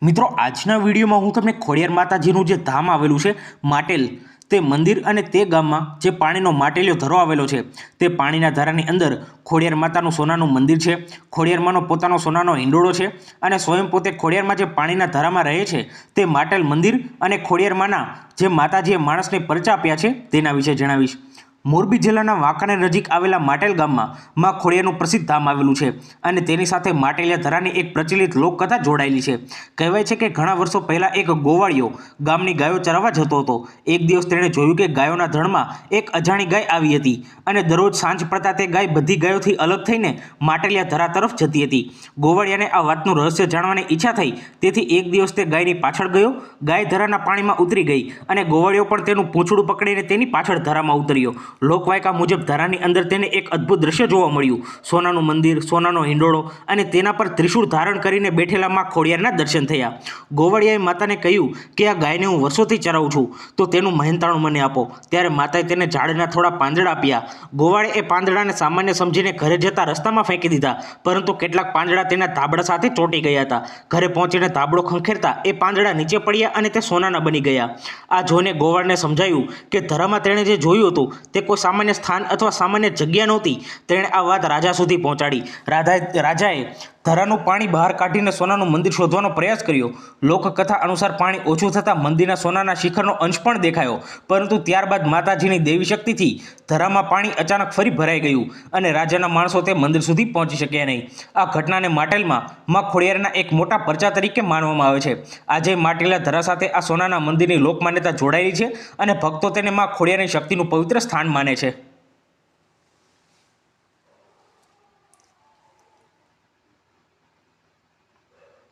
મિત્રો આજના વિડીયોમાં હું તમને ખોડિયાર માતાજીનું જે ધામ આવેલું છે માટેલ તે મંદિર અને તે ગામમાં જે પાણીનો માટેલિયો ધરો આવેલો છે તે પાણીના ધારાની અંદર ખોડિયાર માતાનું સોનાનું મંદિર છે। ખોડિયારમાંનો પોતાનો સોનાનો હિંડોળો છે અને સ્વયં પોતે ખોડિયારમાં જે પાણીના ધારામાં રહે છે તે માટેલ મંદિર અને ખોડિયારમાંના જે માતાજીએ માણસને પરચા આપ્યા છે તેના વિશે જણાવીશ। મોરબી જિલ્લાના વાંકાનેર નજીક આવેલા માટેલ ગામમાં માં ખોડિયારનું પ્રસિદ્ધ ધામ આવેલું છે અને તેની સાથે માટેલિયા ધરાની એક પ્રચલિત લોકકથા જોડાયેલી છે। કહેવાય છે કે ઘણા વર્ષો પહેલાં એક ગોવાળિયો ગામની ગાયો ચરાવવા જતો હતો। એક દિવસ તેણે જોયું કે ગાયોના ધણમાં એક અજાણી ગાય આવી હતી અને દરરોજ સાંજ પડતા તે ગાય બધી ગાયોથી અલગ થઈને માટેલિયા ધરા તરફ જતી હતી। ગોવાળિયાને આ વાતનું રહસ્ય જાણવાની ઈચ્છા થઈ, તેથી એક દિવસ તે ગાયની પાછળ ગયો। ગાય ધરાના પાણીમાં ઉતરી ગઈ અને ગોવાળિયો પણ તેનું પૂંછડું પકડીને તેની પાછળ ધરામાં ઉતર્યો। લોકવાયકા મુજબ ધરાની અંદર તેને એક અદ્ભુત દ્રશ્ય જોવા મળ્યું। સોનાનું મંદિર, સોનાનો હિંડોળો અને તેના પર ત્રિશૂળ ધારણ કરીને બેઠેલા માં ખોડિયારના દર્શન થયા। ગોવાળિયાએ માતાને કહ્યું કે આ ગાયને હું વર્ષોથી ચરાવું છું, તો તેનું મહેનતાણું મને આપો। ત્યારે માતાએ તેને ઝાડના થોડા પાંદડા આપ્યા। ગોવાળે એ પાંદડાને સામાન્ય સમજીને ઘરે જતા રસ્તામાં ફેંકી દીધા, પરંતુ કેટલાક પાંદડા તેના ધાબળા સાથે ચોંટી ગયા હતા। ઘરે પહોંચીને ધાબળો ખંખેરતા એ પાંદડા નીચે પડ્યા અને તે સોનાના બની ગયા। આ જોઈને ગોવાળને સમજાયું કે ધરામાં તેણે જે જોયું હતું તે કોઈ સામાન્ય સ્થાન અથવા સામાન્ય જગ્યા નહોતી। તેણે આ વાત રાજા સુધી પહોંચાડી। રાજાએ ધરાનું પાણી બહાર કાઢીને સોનાનું મંદિર શોધવાનો પ્રયાસ કર્યો। લોકકથા અનુસાર પાણી ઓછું થતાં મંદિરના સોનાના શિખરનો અંશ પણ દેખાયો, પરંતુ ત્યારબાદ માતાજીની દેવી શક્તિથી ધરામાં પાણી અચાનક ફરી ભરાઈ ગયું અને રાજાના માણસો તે મંદિર સુધી પહોંચી શક્યા નહીં। આ ઘટનાને માટેલમાં માં ખોડિયારના એક મોટા પરચા તરીકે માનવામાં આવે છે। આજે માટેલા ધરા સાથે આ સોનાના મંદિરની લોકમાન્યતા જોડાયેલી છે અને ભક્તો તેને માં ખોડિયારની શક્તિનું પવિત્ર સ્થાન માને છે।